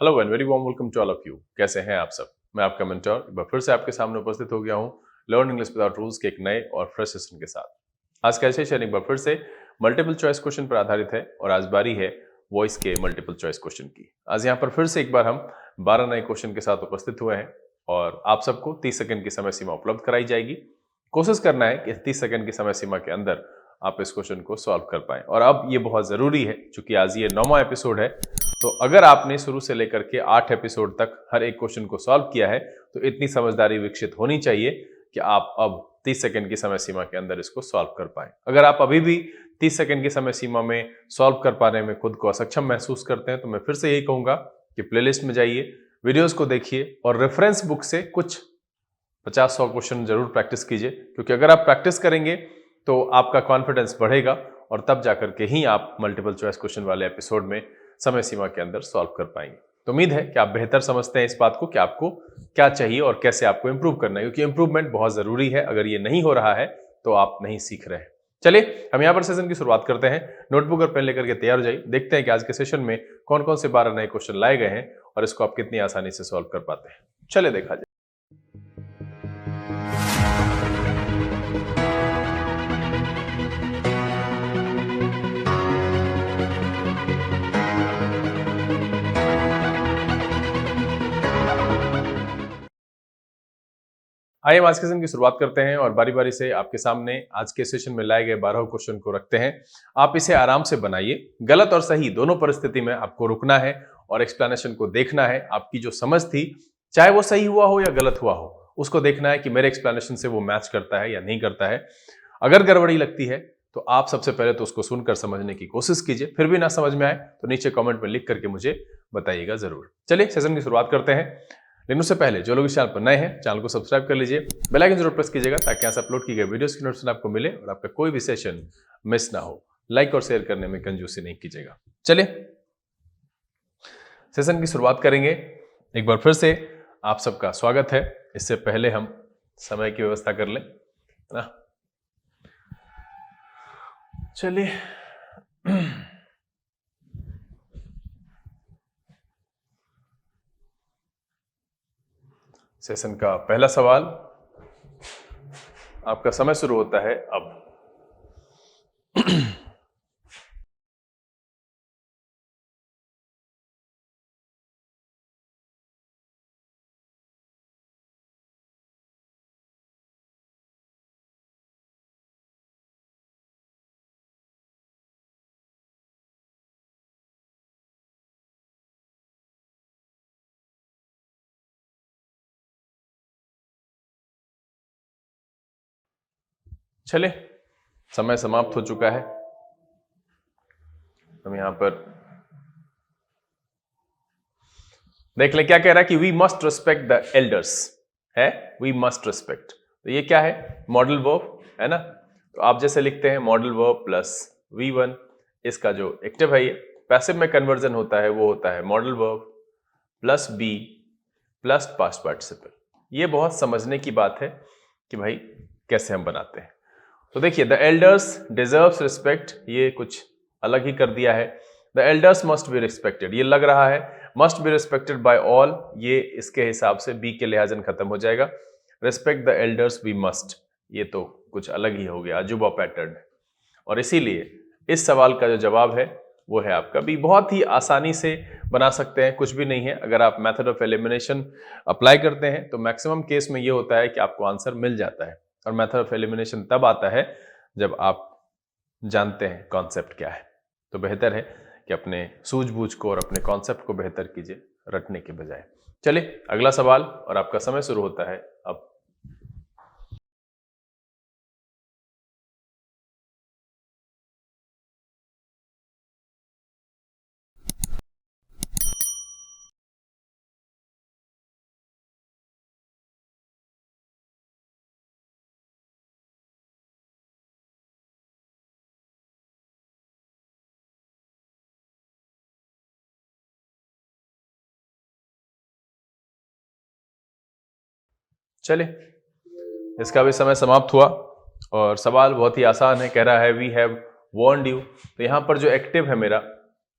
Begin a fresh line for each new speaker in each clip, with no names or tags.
Hello and very warm welcome to all of you. कैसे हैं आप सब? मैं आपका मेंटर एक बार फिर से आपके सामने उपस्थित हो गया हूं लर्न इंग्लिश विदाउट रूल्स के एक नए और फ्रेश सेशन के साथ। आज का सेशन एक बार फिर से मल्टीपल चॉइस क्वेश्चन पर आधारित है और आज बारी है वॉइस के मल्टीपल चॉइस क्वेश्चन की। आज यहाँ पर फिर से एक बार हम 12 नए क्वेश्चन के साथ उपस्थित हुए हैं और आप सबको 30 सेकंड की समय सीमा उपलब्ध कराई जाएगी। कोशिश करना है कि 30 सेकंड की समय सीमा के अंदर आप इस क्वेश्चन को सॉल्व कर पाएं। और अब ये बहुत जरूरी है क्योंकि आज ये 9वां एपिसोड है, तो अगर आपने शुरू से लेकर के 8 एपिसोड तक हर एक क्वेश्चन को सॉल्व किया है तो इतनी समझदारी विकसित होनी चाहिए कि आप अब 30 सेकंड की समय सीमा के अंदर इसको सॉल्व कर पाएं। अगर आप अभी भी 30 सेकंड की समय सीमा में सॉल्व कर पाने में खुद को असक्षम महसूस करते हैं तो मैं फिर से यही कहूंगा कि प्लेलिस्ट में जाइए, वीडियोस को देखिए और रेफरेंस बुक से कुछ 50-100 क्वेश्चन जरूर प्रैक्टिस कीजिए, क्योंकि अगर आप प्रैक्टिस करेंगे तो आपका कॉन्फिडेंस बढ़ेगा और तब जाकर के ही आप मल्टीपल चॉइस क्वेश्चन वाले एपिसोड में समय सीमा के अंदर सॉल्व कर पाएंगे। तो उम्मीद है कि आप बेहतर समझते हैं इस बात को कि आपको क्या चाहिए और कैसे आपको इंप्रूव करना है, क्योंकि इंप्रूवमेंट बहुत जरूरी है। अगर ये नहीं हो रहा है तो आप नहीं सीख रहे हैं। चलिए हम यहाँ पर सेशन की शुरुआत करते हैं। नोटबुक और पेन लेकर के तैयार हो जाइए। देखते हैं कि आज के सेशन में कौन कौन से 12 नए क्वेश्चन लाए गए हैं और इसको आप कितनी आसानी से सॉल्व कर पाते हैं। चलिए देखा जाए। आइए हम आज के सेशन की शुरुआत करते हैं और बारी बारी से आपके सामने आज के सेशन में लाए गए 12 क्वेश्चन को रखते हैं। आप इसे आराम से बनाइए। गलत और सही दोनों परिस्थिति में आपको रुकना है और एक्सप्लेनेशन को देखना है। आपकी जो समझ थी, चाहे वो सही हुआ हो या गलत हुआ हो, उसको देखना है कि मेरे एक्सप्लेनेशन से वो मैच करता है या नहीं करता है। अगर गड़बड़ी लगती है तो आप सबसे पहले तो उसको सुनकर समझने की कोशिश कीजिए। फिर भी ना समझ में आए तो नीचे कमेंट में लिख करके मुझे बताइएगा जरूर। चलिए सेशन की शुरुआत करते हैं। लेकिन उससे पहले जो लोग इस चैनल पर नए हैं, चैनल को सब्सक्राइब कर लीजिए, बेल आइकन जरूर प्रेस कीजिएगा ताकि यहाँ से अपलोड की गई वीडियोस की नोटिफिकेशन आपको मिले और आपका कोई भी सेशन मिस ना हो। लाइक और शेयर करने में कंजूसी नहीं कीजिएगा। चलिए सेशन की शुरुआत करेंगे। एक बार फिर से आप सबका स्वागत है। इससे पहले हम समय की व्यवस्था कर लें ना। चलिए सेशन का पहला सवाल, आपका समय शुरू होता है अब। चलिए समय समाप्त हो चुका है। हम यहां पर देख ले क्या कह रहा है कि we must respect the elders है। वी मस्ट रिस्पेक्ट, तो ये क्या है? मॉडल वर्ब है ना। तो आप जैसे लिखते हैं मॉडल वर्ब प्लस V1, इसका जो एक्टिव है ये पैसिव में कन्वर्जन होता है वो होता है modal verb plus be plus past participle. ये बहुत समझने की बात है कि भाई कैसे हम बनाते हैं। तो देखिए द एल्डर्स डिजर्व्स रिस्पेक्ट, ये कुछ अलग ही कर दिया है। The elders must be respected, ये लग रहा है must be respected by all, ये इसके हिसाब से बी के लिहाजन खत्म हो जाएगा। Respect the elders we must, ये तो कुछ अलग ही हो गया, अजूबा पैटर्न। और इसीलिए इस सवाल का जो जवाब है वो है आपका बी। बहुत ही आसानी से बना सकते हैं, कुछ भी नहीं है। अगर आप मेथड ऑफ एलिमिनेशन अप्लाई करते हैं तो मैक्सिमम केस में ये होता है कि आपको आंसर मिल जाता है। और मेथड ऑफ एलिमिनेशन तब आता है जब आप जानते हैं कॉन्सेप्ट क्या है। तो बेहतर है कि अपने सूझबूझ को और अपने कॉन्सेप्ट को बेहतर कीजिए रटने के बजाय। चलिए अगला सवाल और आपका समय शुरू होता है अब। चलिए इसका भी समय समाप्त हुआ और सवाल बहुत ही आसान है। कह रहा है वी हैव वार्न्ड यू। तो यहां पर जो एक्टिव है मेरा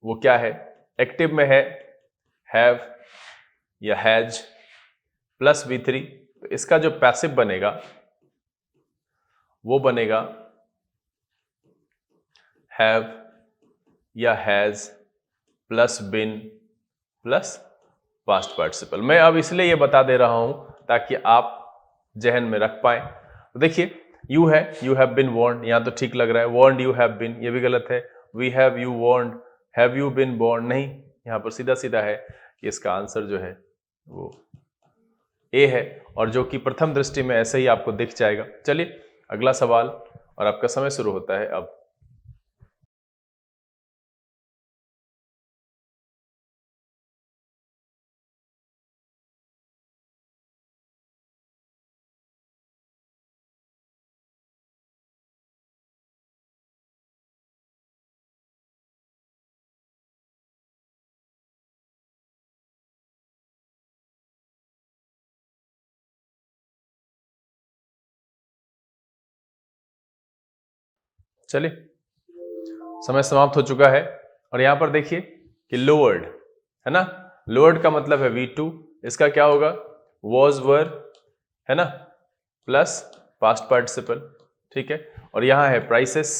वो क्या है? एक्टिव में है हैव या हैज प्लस V3, तो इसका जो पैसिव बनेगा वो बनेगा हैव या has plus been plus past participle. मैं अब इसलिए ये बता दे रहा हूं ताकि आप जहन में रख पाए। तो देखिए यू है, यू हैव बिन वॉर्न्ड, यहां तो ठीक लग रहा है, वॉर्न्ड यू हैव बिन, ये भी गलत है। We have you warned, have you been warned, नहीं, यहां पर सीधा सीधा है कि इसका आंसर जो है वो ए है, और जो कि प्रथम दृष्टि में ऐसे ही आपको दिख जाएगा। चलिए अगला सवाल, और आपका समय शुरू होता है अब। चलिए समय समाप्त हो चुका है, और यहां पर देखिए कि लोअर्ड है ना, लोअर्ड का मतलब है V2, इसका क्या होगा, वॉज वर है ना, प्लस पास्ट पार्टिसिपल, ठीक है। और यहां है prices,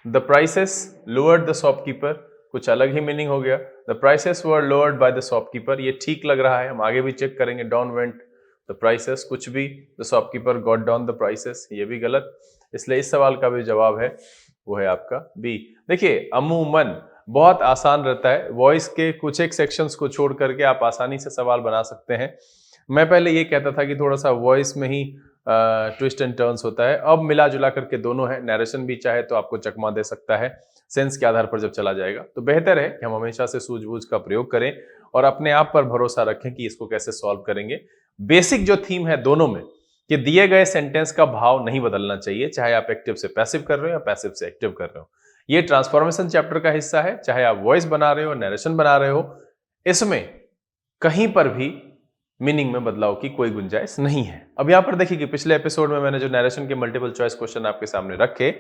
the prices lowered the shopkeeper, कुछ अलग ही मीनिंग हो गया, the prices were lowered by the shopkeeper, ये ठीक लग रहा है, हम आगे भी चेक करेंगे। डाउन वेंट द प्राइसेस, कुछ भी, the shopkeeper got down the prices, ये भी गलत, इसलिए इस सवाल का भी जवाब है वो है आपका बी। देखिए अमूमन बहुत आसान रहता है, वॉइस के कुछ एक सेक्शंस को छोड़ करके आप आसानी से सवाल बना सकते हैं। मैं पहले ये कहता था कि थोड़ा सा वॉइस में ही ट्विस्ट एंड टर्न्स होता है, अब मिला जुला करके दोनों है, नैरेशन भी चाहे तो आपको चकमा दे सकता है सेंस के आधार पर जब चला जाएगा। तो बेहतर है कि हम हमेशा से सूझबूझ का प्रयोग करें और अपने आप पर भरोसा रखें कि इसको कैसे सॉल्व करेंगे। बेसिक जो थीम है दोनों में कि दिए गए सेंटेंस का भाव नहीं बदलना चाहिए, चाहे आप एक्टिव से पैसिव कर रहे हो या पैसिव से एक्टिव कर रहे हो। ये ट्रांसफॉर्मेशन चैप्टर का हिस्सा है, चाहे आप वॉइस बना रहे हो, नरेशन बना रहे हो, इसमें कहीं पर भी मीनिंग में बदलाव की कोई गुंजाइश नहीं है। अब यहां पर देखिए कि पिछले एपिसोड में मैंने जो नरेशन के मल्टीपल चॉइस क्वेश्चन आपके सामने रखे,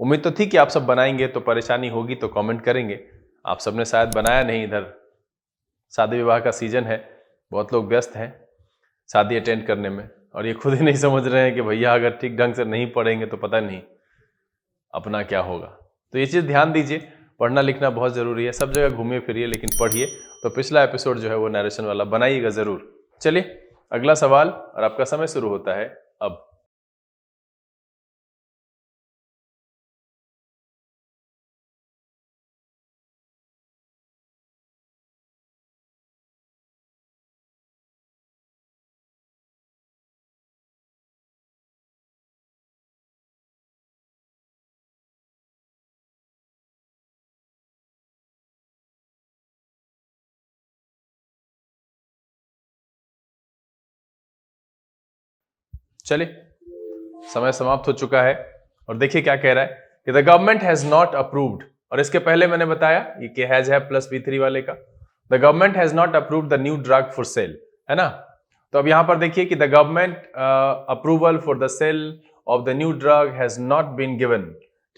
उम्मीद तो थी कि आप सब बनाएंगे, तो परेशानी होगी तो कमेंट करेंगे। आप सबने शायद बनाया नहीं, इधर शादी विवाह का सीजन है, बहुत लोग व्यस्त हैं शादी अटेंड करने में, और ये खुद ही नहीं समझ रहे हैं कि भैया अगर ठीक ढंग से नहीं पढ़ेंगे तो पता नहीं अपना क्या होगा। तो ये चीज़ ध्यान दीजिए, पढ़ना लिखना बहुत ज़रूरी है, सब जगह घूमिए फिरिए लेकिन पढ़िए। तो पिछला एपिसोड जो है वो नरेशन वाला बनाइएगा ज़रूर। चलिए अगला सवाल, और आपका समय शुरू होता है अब। चलिए समय समाप्त हो चुका है, और देखिए क्या कह रहा है कि the government has not approved, और इसके पहले मैंने बताया ये कि हैज है प्लस V3 वाले का, the government has not approved the new drug for sale, है ना। तो अब यहां पर देखिए कि the government approval for the sale of the new drug has not been given,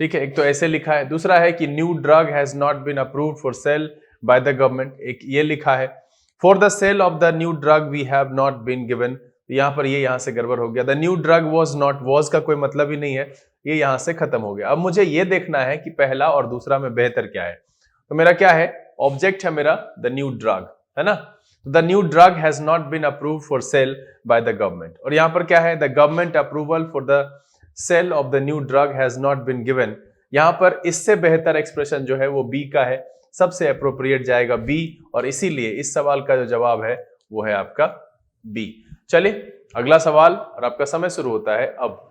ठीक है, एक तो ऐसे लिखा है, दूसरा है कि new drug has not been approved for sale by the government, एक ये लिखा है, for the sale of the new drug we have not been given, यहां पर ये यहां से गड़बड़ हो गया, the new drug was not, was का कोई मतलब ही नहीं है, ये यहां से खत्म हो गया। अब मुझे ये देखना है कि पहला और दूसरा में बेहतर क्या है। तो मेरा क्या है, ऑब्जेक्ट है मेरा द न्यू ड्रग, है ना, the new drug has not been approved for sale by the government, और यहां पर क्या है, the government approval for the sale of the new drug has not been given. यहां पर इससे बेहतर एक्सप्रेशन जो है वो बी का है, सबसे अप्रोप्रिएट जाएगा बी, और इसीलिए इस सवाल का जो जवाब है वो है आपका बी। चलिए अगला सवाल, और आपका समय शुरू होता है अब।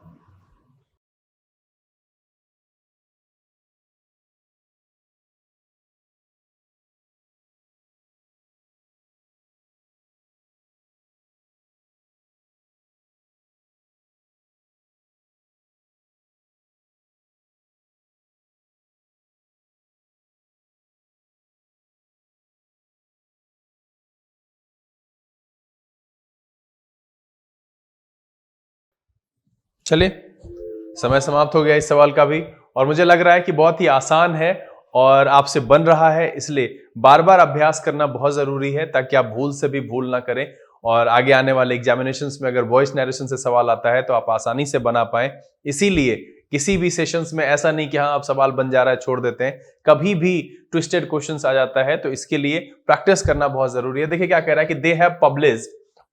चलिए समय समाप्त हो गया इस सवाल का भी, और मुझे लग रहा है कि बहुत ही आसान है और आपसे बन रहा है, इसलिए बार बार अभ्यास करना बहुत जरूरी है ताकि आप भूल से भी भूल ना करें और आगे आने वाले एग्जामिनेशंस में अगर वॉइस नरेशन से सवाल आता है तो आप आसानी से बना पाए। इसीलिए किसी भी सेशंस में ऐसा नहीं कि हाँ अब सवाल बन जा रहा है छोड़ देते हैं, कभी भी ट्विस्टेड क्वेश्चंस आ जाता है, तो इसके लिए प्रैक्टिस करना बहुत जरूरी है। देखिए क्या कह रहा है कि they have published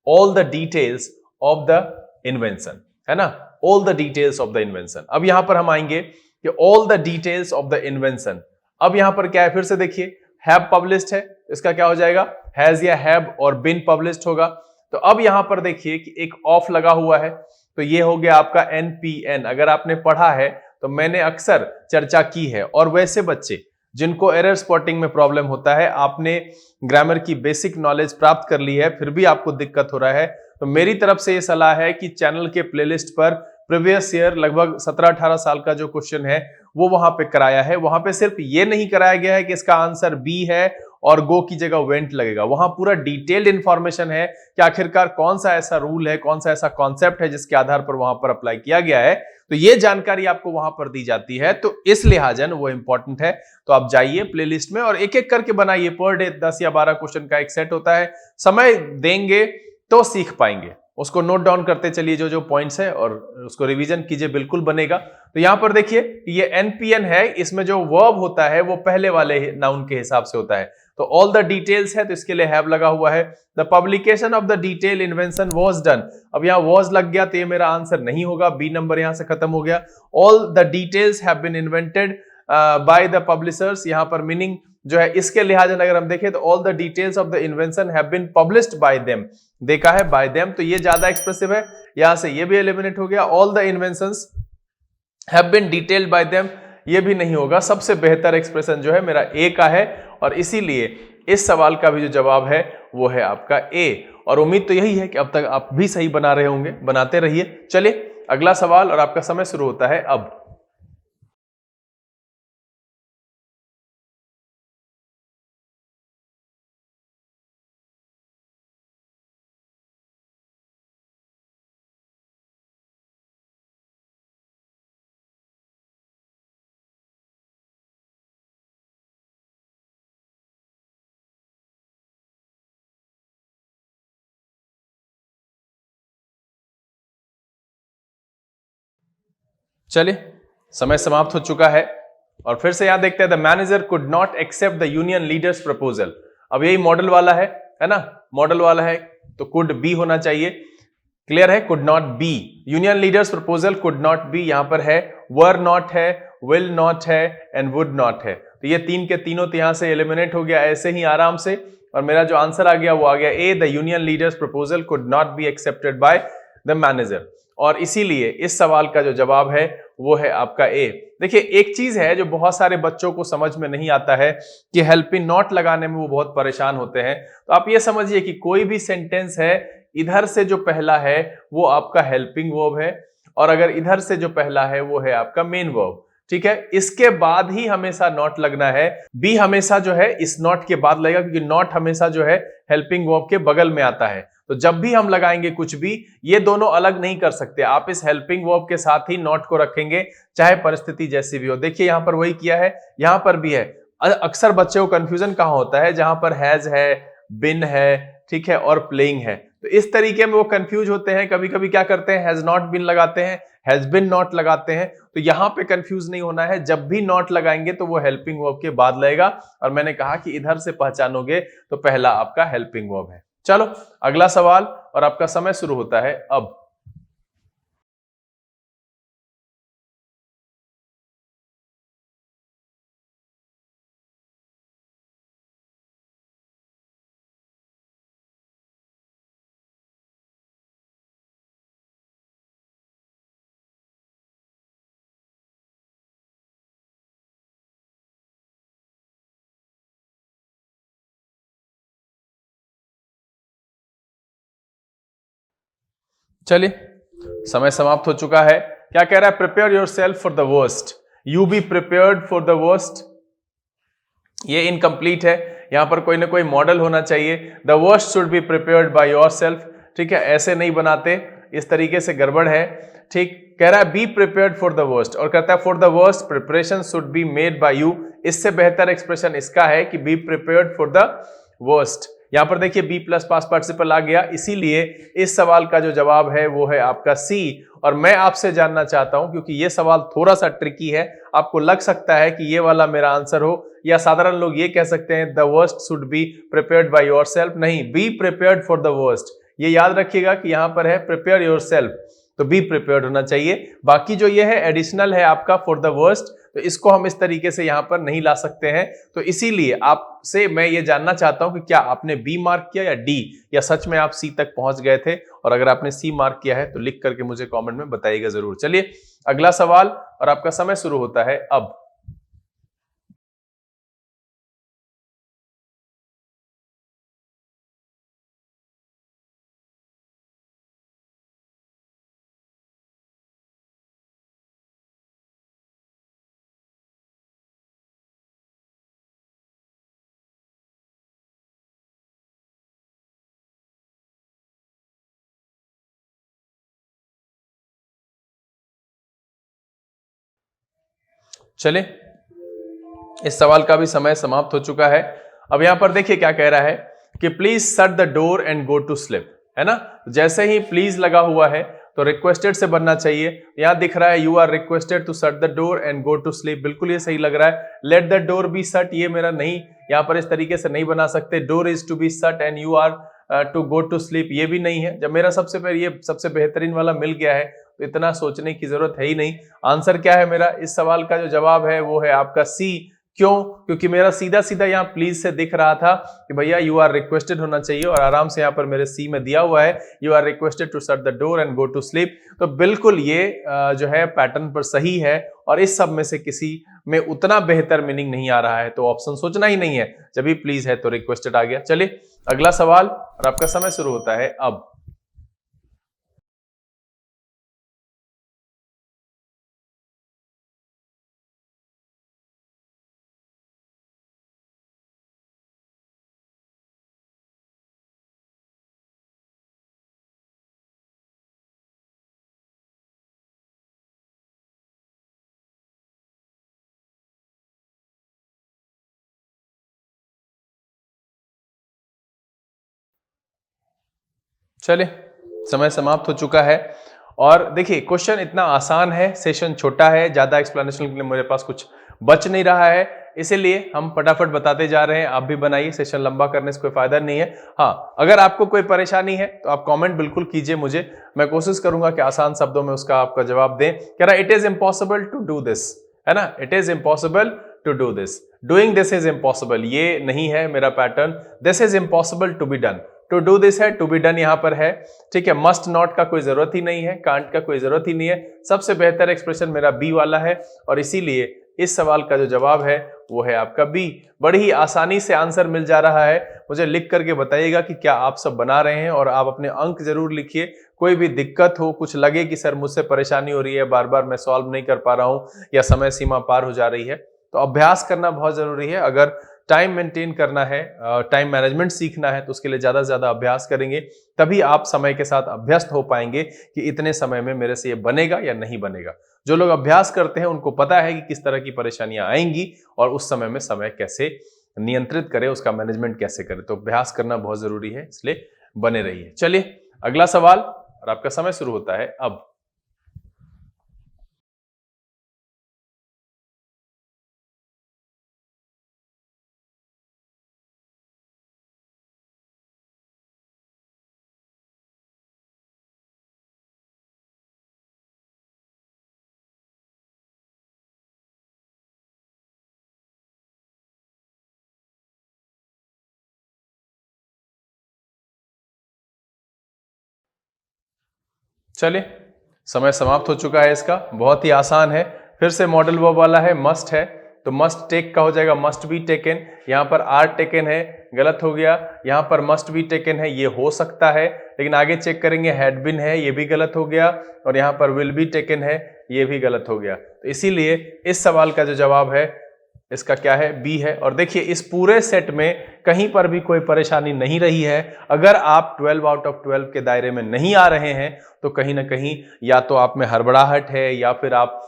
all the details of the invention, है ना, all the details of the invention. अब यहां पर हम आएंगे कि all the details of the invention. अब यहां पर क्या है, फिर से देखिए हैव पब्लिश्ड है, इसका क्या हो जाएगा, हैज या हैव और बिन पब्लिश्ड होगा। तो अब यहां पर देखिए कि एक ऑफ लगा हुआ है, तो ये हो गया आपका NPN। अगर आपने पढ़ा है तो मैंने अक्सर चर्चा की है, और वैसे बच्चे जिनको एरर स्पॉटिंग में प्रॉब्लम होता है, आपने ग्रामर की बेसिक नॉलेज प्राप्त कर ली है फिर भी आपको दिक्कत हो रहा है, तो मेरी तरफ से ये सलाह है कि चैनल के प्लेलिस्ट पर प्रीवियस ईयर लगभग 17-18 साल का जो क्वेश्चन है वो वहां पे कराया है। वहां पे सिर्फ ये नहीं कराया गया है कि इसका आंसर बी है और गो की जगह वेंट लगेगा, वहां पूरा डिटेल्ड इंफॉर्मेशन है कि आखिरकार कौन सा ऐसा रूल है, कौन सा ऐसा कॉन्सेप्ट है जिसके आधार पर वहां पर अप्लाई किया गया है, तो ये जानकारी आपको वहां पर दी जाती है। तो इस लिहाजन वो इंपॉर्टेंट है, तो आप जाइए प्लेलिस्ट में और एक एक करके बनाइए। पर डे 10 या 12 क्वेश्चन का एक सेट होता है, समय देंगे तो सीख पाएंगे। उसको नोट डाउन करते चलिए जो जो पॉइंट्स है और उसको रिवीजन कीजिए, बिल्कुल बनेगा। तो यहां पर देखिए ये NPN है, इसमें जो वर्ब होता है वो पहले वाले नाउन के हिसाब से होता है, तो ऑल द डिटेल्स है तो इसके लिए हैव लगा हुआ है। The publication of the detail invention was done, अब यहां वाज लग गया तो ये मेरा आंसर नहीं होगा, बी नंबर यहां से खत्म हो गया। All the details have been invented by the publishers, यहां पर मीनिंग जो है इसके लिहाज अगर हम देखें तो all the details of the invention have been published by them, देखा है बाय देम, तो ये ज्यादा एक्सप्रेसिव है, यहां से ये भी एलिमिनेट हो गया। All the inventions have been detailed by them, ये भी नहीं होगा। सबसे बेहतर एक्सप्रेशन जो है मेरा ए का है, और इसीलिए इस सवाल का भी जो जवाब है वो है आपका ए। और उम्मीद तो यही है कि अब तक आप भी सही बना रहे होंगे, बनाते रहिए। चलिए अगला सवाल, और आपका समय शुरू होता है अब। चलिए समय समाप्त हो चुका है, और फिर से यहां देखते हैं the manager could not accept the union leaders proposal. अब यही मॉडल वाला है ना, मॉडल वाला है तो कुड बी होना चाहिए, क्लियर है, could not B. Union leaders proposal could not B, यहां पर है वर नॉट है, विल नॉट है एंड वुड नॉट है, तो ये तीन के तीनों तो यहां से एलिमिनेट हो गया ऐसे ही आराम से, और मेरा जो आंसर आ गया वो आ गया a, the union leaders proposal could not be accepted by the manager. और इसीलिए इस सवाल का जो जवाब है वो है आपका ए। देखिए एक चीज है जो बहुत सारे बच्चों को समझ में नहीं आता है कि हेल्पिंग नॉट लगाने में वो बहुत परेशान होते हैं। तो आप ये समझिए कि कोई भी सेंटेंस है, इधर से जो पहला है वो आपका हेल्पिंग वर्ब है, और अगर इधर से जो पहला है वो है आपका मेन वर्ब, ठीक है। इसके बाद ही हमेशा नॉट लगना है, बी हमेशा जो है इस नॉट के बाद लगेगा, क्योंकि नॉट हमेशा जो है हेल्पिंग वर्ब के बगल में आता है। तो जब भी हम लगाएंगे कुछ भी, ये दोनों अलग नहीं कर सकते, आप इस हेल्पिंग वर्ब के साथ ही नॉट को रखेंगे चाहे परिस्थिति जैसी भी हो। देखिए यहां पर वही किया है, यहां पर भी है। अक्सर बच्चों को कंफ्यूजन कहां होता है, जहां पर हैज है, बिन है, ठीक है, और प्लेइंग है, तो इस तरीके में वो कंफ्यूज होते हैं। कभी कभी क्या करते हैं, हैज नॉट बिन लगाते हैं, हैज बिन नॉट लगाते हैं। तो यहां पे कंफ्यूज नहीं होना है, जब भी नॉट लगाएंगे तो वो हेल्पिंग वर्ब के बाद लगेगा, और मैंने कहा कि इधर से पहचानोगे तो पहला आपका हेल्पिंग वर्ब है। चलो अगला सवाल, और आपका समय शुरू होता है अब। चलिए समय समाप्त हो चुका है। क्या कह रहा है, prepare your self for the worst, you B prepared for the worst, ये इनकम्प्लीट है, यहां पर कोई ना कोई मॉडल होना चाहिए। The worst should be prepared by your self, ठीक है, ऐसे नहीं बनाते, इस तरीके से गड़बड़ है, ठीक। कह रहा है B prepared for the worst और कहता है for the worst preparation should be made by you. इससे बेहतर एक्सप्रेशन इसका है कि B prepared for the worst. यहां पर देखिए बी प्लस पास्ट पार्टिसिपल आ गया, इसीलिए इस सवाल का जो जवाब है वो है आपका सी। और मैं आपसे जानना चाहता हूं, क्योंकि ये सवाल थोड़ा सा ट्रिकी है, आपको लग सकता है कि ये वाला मेरा आंसर हो, या साधारण लोग ये कह सकते हैं the worst should be prepared by yourself. नहीं, be prepared for the worst. ये याद रखिएगा कि यहां पर है प्रिपेयर योरसेल्फ, तो बी प्रिपेयर्ड होना चाहिए। बाकी जो ये है एडिशनल है आपका फॉर द वर्स्ट, तो इसको हम इस तरीके से यहां पर नहीं ला सकते हैं। तो इसीलिए आपसे मैं ये जानना चाहता हूं कि क्या आपने बी मार्क किया या डी, या सच में आप सी तक पहुंच गए थे। और अगर आपने सी मार्क किया है तो लिख करके मुझे कमेंट में बताइएगा जरूर। चलिए अगला सवाल, और आपका समय शुरू होता है अब। चलिए इस सवाल का भी समय समाप्त हो चुका है। अब यहां पर देखिए क्या कह रहा है कि please shut the door and go to sleep, है ना। जैसे ही प्लीज लगा हुआ है तो रिक्वेस्टेड से बनना चाहिए। यहां दिख रहा है you are requested to shut the door and go to sleep, बिल्कुल ये सही लग रहा है। Let the door be shut, ये मेरा नहीं, यहां पर इस तरीके से नहीं बना सकते। Door is to be shut and you are to go to sleep, ये भी नहीं है। जब मेरा सबसे पहले ये सबसे बेहतरीन वाला मिल गया है तो इतना सोचने की जरूरत है ही नहीं। आंसर क्या है मेरा, इस सवाल का जो जवाब है वो है आपका सी। क्यों? क्योंकि मेरा सीधा सीधा यहाँ प्लीज से दिख रहा था कि भैया यू आर रिक्वेस्टेड होना चाहिए, और आराम से यहाँ पर मेरे सी में दिया हुआ है you are requested to shut the door and go to sleep. तो बिल्कुल ये जो है पैटर्न पर सही है, और इस सब में से किसी में उतना बेहतर मीनिंग नहीं आ रहा है, तो ऑप्शन सोचना ही नहीं है। जब भी प्लीज है तो रिक्वेस्टेड आ गया। चलिए अगला सवाल, और आपका समय शुरू होता है अब। चलिए समय समाप्त हो चुका है। और देखिए क्वेश्चन इतना आसान है, सेशन छोटा है, ज्यादा एक्सप्लेनेशन के लिए मेरे पास कुछ बच नहीं रहा है, इसीलिए हम फटाफट बताते जा रहे हैं। आप भी बनाइए, सेशन लंबा करने से कोई फायदा नहीं है। हाँ, अगर आपको कोई परेशानी है तो आप कमेंट बिल्कुल कीजिए मुझे, मैं कोशिश करूंगा कि आसान शब्दों में उसका आपका जवाब दें। कह रहा it is impossible to do this, है ना, it is impossible to do this. Doing this is impossible, ये नहीं है मेरा pattern. This is impossible to be done, to do this है, टू बी डन यहां पर है, ठीक है। मस्ट नॉट का कोई जरूरत ही नहीं है, कांट का कोई जरूरत ही नहीं है। सबसे बेहतर एक्सप्रेशन मेरा बी वाला है, और इसीलिए इस सवाल का जो जवाब है वो है आपका बी। बड़ी ही आसानी से आंसर मिल जा रहा है। मुझे लिख करके बताइएगा कि क्या आप सब बना रहे हैं, और आप अपने अंक जरूर लिखिए। कोई भी दिक्कत हो, कुछ लगे कि सर मुझसे परेशानी हो रही है, बार बार मैं सॉल्व नहीं कर पा रहा हूं, या समय सीमा पार हो जा रही है, तो अभ्यास करना बहुत जरूरी है। अगर टाइम मेंटेन करना है, टाइम मैनेजमेंट सीखना है, तो उसके लिए ज्यादा से ज्यादा अभ्यास करेंगे, तभी आप समय के साथ अभ्यस्त हो पाएंगे कि इतने समय में मेरे से ये बनेगा या नहीं बनेगा। जो लोग अभ्यास करते हैं उनको पता है कि किस तरह की परेशानियां आएंगी, और उस समय में समय कैसे नियंत्रित करें, उसका मैनेजमेंट कैसे करें। तो अभ्यास करना बहुत जरूरी है, इसलिए बने रहिए। चलिए अगला सवाल, और आपका समय शुरू होता है अब। चलिए समय समाप्त हो चुका है इसका, बहुत ही आसान है। फिर से मॉडल वर्ब वाला है, मस्ट है, तो मस्ट टेक का हो जाएगा मस्ट बी टेकन। यहां पर आर टेकन है, गलत हो गया। यहां पर मस्ट बी टेकन है, ये हो सकता है, लेकिन आगे चेक करेंगे हैड बीन है, ये भी गलत हो गया। और यहां पर विल बी टेकन है, ये भी गलत हो गया। तो इसीलिए इस सवाल का जो जवाब है इसका क्या है, बी है। और देखिए इस पूरे सेट में कहीं पर भी कोई परेशानी नहीं रही है। अगर आप 12 आउट ऑफ 12 के दायरे में नहीं आ रहे हैं तो कहीं ना कहीं या तो आप में हड़बड़ाहट है या फिर आप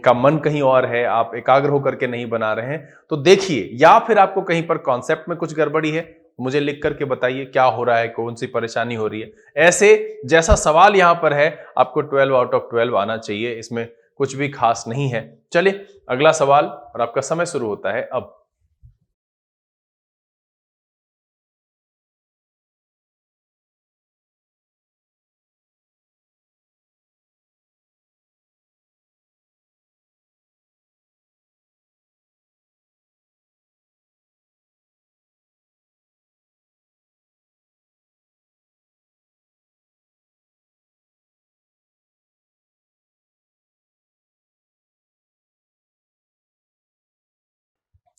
का मन कहीं और है, आप एकाग्र होकर के नहीं बना रहे हैं। तो देखिए, या फिर आपको कहीं पर कॉन्सेप्ट में कुछ गड़बड़ी है, मुझे लिख करके बताइए क्या हो रहा है, कौन सी परेशानी हो रही है। ऐसे जैसा सवाल यहां पर है आपको 12 आउट ऑफ 12 आना चाहिए, इसमें कुछ भी खास नहीं है। चलिए अगला सवाल, और आपका समय शुरू होता है अब।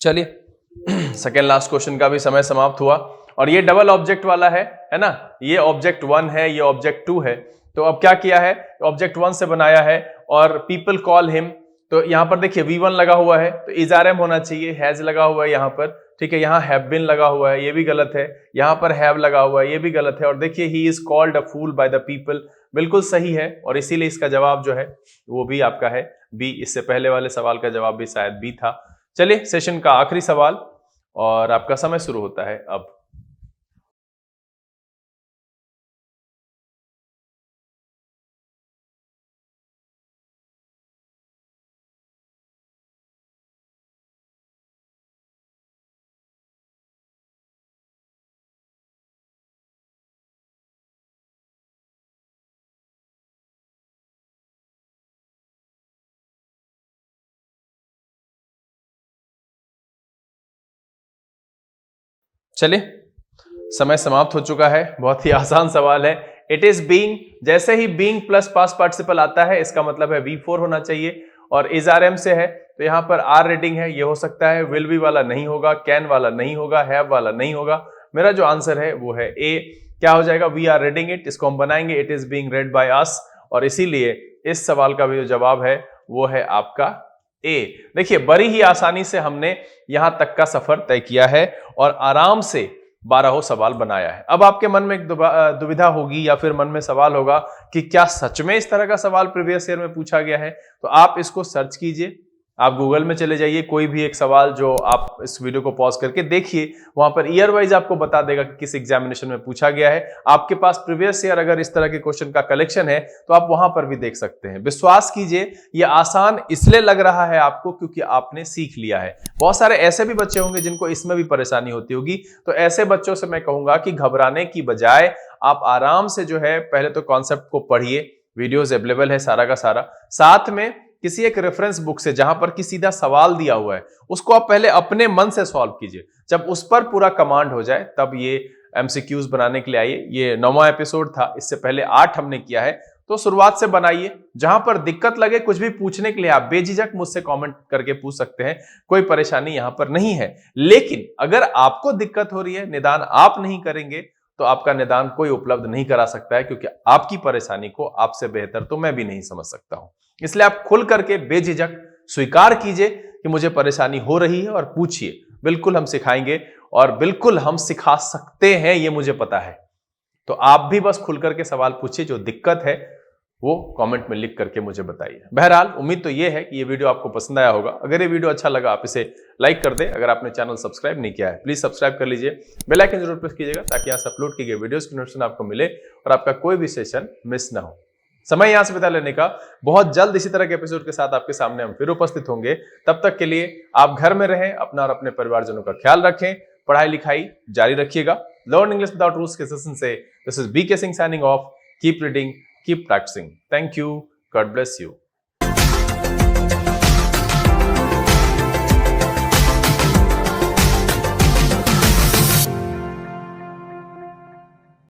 चलिए सेकेंड लास्ट क्वेश्चन का भी समय समाप्त हुआ, और ये डबल ऑब्जेक्ट वाला है ना। ये ऑब्जेक्ट 1 है, ये ऑब्जेक्ट 2 है। तो अब क्या किया है, ऑब्जेक्ट 1 से बनाया है और पीपल कॉल हिम। तो यहां पर देखिए V1 लगा हुआ है तो इज आर एम होना चाहिए, हैज लगा हुआ है यहां पर, ठीक है। यहाँ हैव बीन लगा हुआ है, ये भी गलत है। यहां पर हैव लगा हुआ है, ये भी गलत है। और देखिए he is called a fool by the people, बिल्कुल सही है। और इसीलिए इसका जवाब जो है वो भी आपका है बी। इससे पहले वाले सवाल का जवाब भी शायद बी था। चलिए सेशन का आखिरी सवाल, और आपका समय शुरू होता है अब। चलिए समय समाप्त हो चुका है। बहुत ही आसान सवाल है। इट इज बीइंग, जैसे ही बीइंग प्लस पास्ट पार्टिसिपल आता है इसका मतलब है V4 होना चाहिए। और इज आर एम से है तो यहां पर आर रीडिंग है, ये हो सकता है। विल बी वाला नहीं होगा, कैन वाला नहीं होगा, हैव वाला नहीं होगा। मेरा जो आंसर है वो है ए। क्या हो जाएगा, वी आर रीडिंग इट, इसको हम बनाएंगे it is being red by us. और इसीलिए इस सवाल का भी जो जवाब है वो है आपका ए। देखिए बड़ी ही आसानी से हमने यहां तक का सफर तय किया है और आराम से 12 सवाल बनाया है। अब आपके मन में एक दुविधा होगी या फिर मन में सवाल होगा कि क्या सच में इस तरह का सवाल प्रीवियस ईयर में पूछा गया है। तो आप इसको सर्च कीजिए, आप गूगल में चले जाइए, कोई भी एक सवाल जो आप इस वीडियो को पॉज करके देखिए, वहां पर ईयर वाइज आपको बता देगा कि किस एग्जामिनेशन में पूछा गया है। आपके पास प्रीवियस ईयर अगर इस तरह के क्वेश्चन का कलेक्शन है तो आप वहां पर भी देख सकते हैं। विश्वास कीजिए ये आसान इसलिए लग रहा है आपको क्योंकि आपने सीख लिया है। बहुत सारे ऐसे भी बच्चे होंगे जिनको इसमें भी परेशानी होती होगी, तो ऐसे बच्चों से मैं कहूंगा कि घबराने की बजाय आप आराम से जो है पहले तो कॉन्सेप्ट को पढ़िए, वीडियोस अवेलेबल है सारा का सारा। साथ में किसी एक रेफरेंस बुक से जहां पर कि सीधा सवाल दिया हुआ है उसको आप पहले अपने मन से सॉल्व कीजिए। जब उस पर पूरा कमांड हो जाए तब ये एमसीक्यूज बनाने के लिए आइए। ये 9वां एपिसोड था, इससे पहले 8 हमने किया है, तो शुरुआत से बनाइए। जहां पर दिक्कत लगे कुछ भी पूछने के लिए आप बेझिझक मुझसे कमेंट करके पूछ सकते हैं, कोई परेशानी यहां पर नहीं है। लेकिन अगर आपको दिक्कत हो रही है, निदान आप नहीं करेंगे तो आपका निदान कोई उपलब्ध नहीं करा सकता है, क्योंकि आपकी परेशानी को आपसे बेहतर तो मैं भी नहीं समझ सकता हूं। इसलिए आप खुल करके बेझिझक स्वीकार कीजिए कि मुझे परेशानी हो रही है और पूछिए, बिल्कुल हम सिखाएंगे और बिल्कुल हम सिखा सकते हैं, ये मुझे पता है। तो आप भी बस खुल करके सवाल पूछिए, जो दिक्कत है वो कमेंट में लिख करके मुझे बताइए। बहरहाल उम्मीद तो ये है कि ये वीडियो आपको पसंद आया होगा। अगर ये वीडियो अच्छा लगा आप इसे लाइक कर दें। अगर आपने चैनल सब्सक्राइब नहीं किया है प्लीज सब्सक्राइब कर लीजिए, बेल आइकन जरूर प्रेस कीजिएगा ताकि यहाँ से अपलोड किए गए वीडियोस की नोटिफिकेशन आपको मिले और आपका कोई भी सेशन मिस ना हो। समय यहां से बिता लेने का, बहुत जल्द इसी तरह के एपिसोड के साथ आपके सामने हम फिर उपस्थित होंगे। तब तक के लिए आप घर में रहें, अपना और अपने परिवारजनों का ख्याल रखें, पढ़ाई लिखाई जारी रखिएगा। लर्न इंग्लिश विदाउट रूल्स के सेशन से this is BK Singh signing off. Keep reading, keep practising. Thank you, God bless you.